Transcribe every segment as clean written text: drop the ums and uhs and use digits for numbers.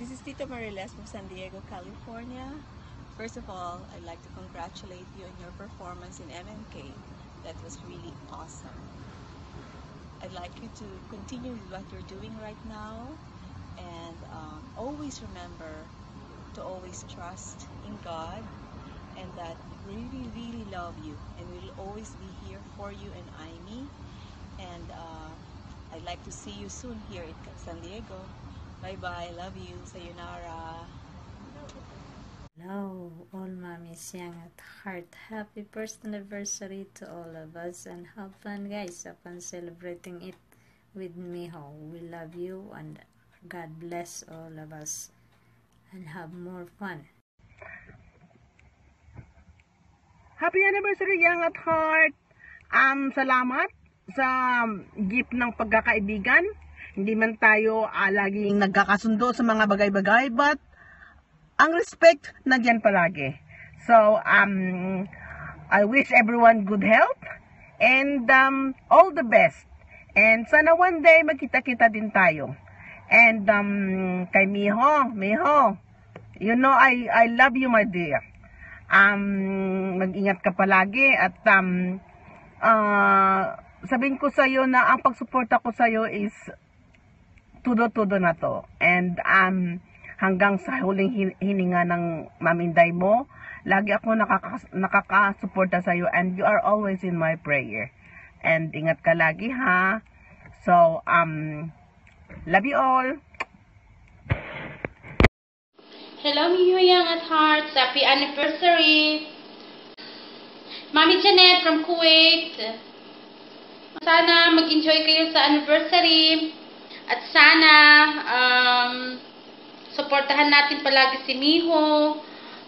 This is Tita Mariles from San Diego, California. First of all, I'd like to congratulate you on your performance in MMK. That was really awesome. I'd like you to continue with what you're doing right now, and always remember to always trust in God, and that we really love you, and we'll always be here for you and Amy. And I'd like to see you soon here in San Diego. Bye-bye. Love you. Sayonara. Hello, all mommies young at heart. Happy first anniversary to all of us, and have fun, guys, upon celebrating it with Miho. We love you, and God bless all of us, and have more fun. Happy anniversary, young at heart. Salamat sa gift ng pagkakaibigan. Hindi man tayo laging nagkakasundo sa mga bagay-bagay, but ang respect nandiyan palagi. So, I wish everyone good health and all the best. And sana one day magkita-kita din tayo. And kay Miho, you know I love you, my dear. Mag-ingat ka palagi at sabihin ko sa iyo na ang pagsuporta ko sa iyo is tudo na to. And hanggang sa huling hininga ng maminday mo, lagi ako nakakasuporta sa iyo, and you are always in my prayer. And ingat ka lagi, ha. So love you all. Hello, Miho Young at Heart. Happy anniversary. Mami Janet from Kuwait. Sana mag-enjoy kayo sa anniversary. At sana suportahan natin palagi si Miho.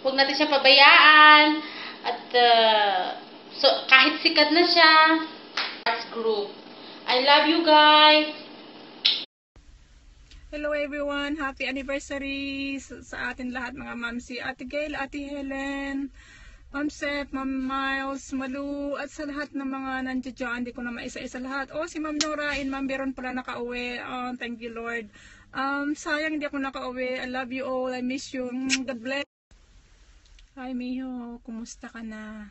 Huwag natin siya pabayaan. At so, kahit sikat na siya, group. I love you guys. Hello everyone, happy anniversary sa atin lahat, mga ma'am, si Ate Gail, Ate Helen, Ma'am Seth, Ma'am Miles, Malu, at sa lahat ng mga nandiyan dyan. Hindi ko na maisa-isa lahat. Oh, si Ma'am Nora and Ma'am Beron pala nakauwi. Oh, thank you Lord. Sayang hindi ako nakauwi. I love you all. I miss you. God bless. Hi Miho, kumusta ka na?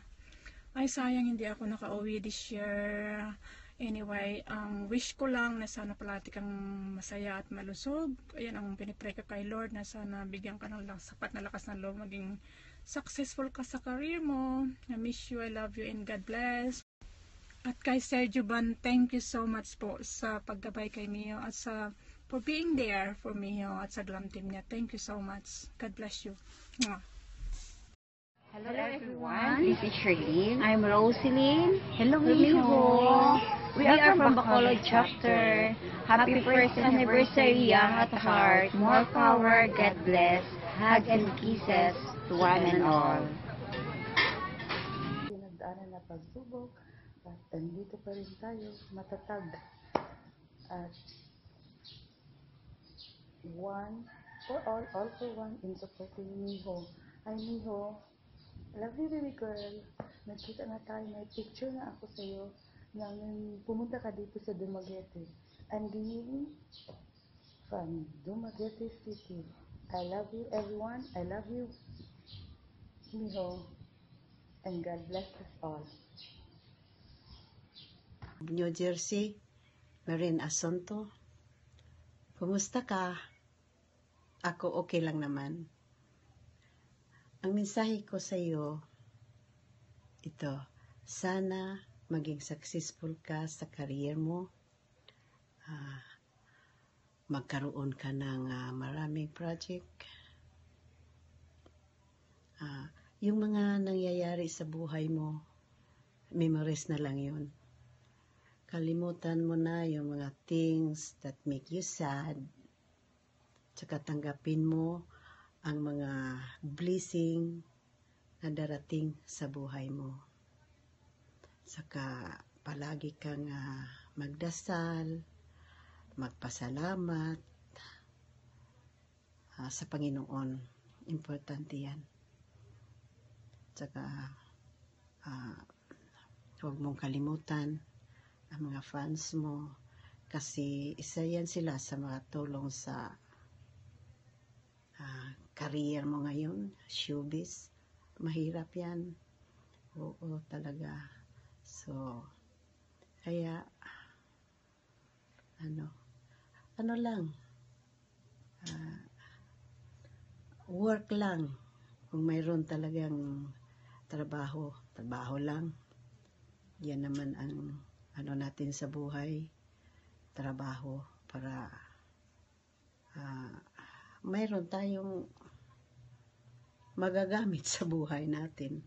Ay, sayang hindi ako nakauwi this year. Anyway, wish ko lang na sana palati kang masaya at malusog. Ayan ang pinipray ko kay Lord, na sana bigyan ka ng sapat na lakas ng loob, maging successful ka sa career mo. I miss you, I love you, and God bless. At kay Sergio Ban, thank you so much po sa paggabay kay Mio at for being there for Mio at sa glam team niya. Thank you so much. God bless you. Mwah. Hello everyone, this is Shirlene. I'm Rosaline. Hello Miho. We are from Bacolod chapter. Happy first anniversary, Young at Heart. More power, God bless. Hugs and kisses to one and all. Pinagdaanan na pagsubok at andito pa rin tayo matatag. At one for all for one in supporting Miho. Ay Miho, love you baby girl. Nagkita na tayo, may picture na ako sa'yo nang pumunta ka dito sa Dumaguete. I'm being from Dumaguete City. I love you everyone. I love you Miho. And God bless us all. New Jersey, Marin Asonto. Kumusta ka? Ako okay lang naman. Ang mensahe ko sa iyo, ito, sana maging successful ka sa career mo. Magkaroon ka ng maraming project. Yung mga nangyayari sa buhay mo, memories na lang yun. Kalimutan mo na yung mga things that make you sad. Tsaka tanggapin mo ang mga blessing na darating sa buhay mo. Saka palagi kang magdasal, magpasalamat sa Panginoon. Importante yan. Saka huwag mong kalimutan ang mga fans mo, kasi isa yan sila sa mga tulong sa career mo ngayon, showbiz, mahirap yan. Oo, talaga. So, kaya, ano lang, work lang. Kung mayroon talagang trabaho lang. Yan naman ang natin sa buhay, trabaho, para mayroon tayong magagamit sa buhay natin.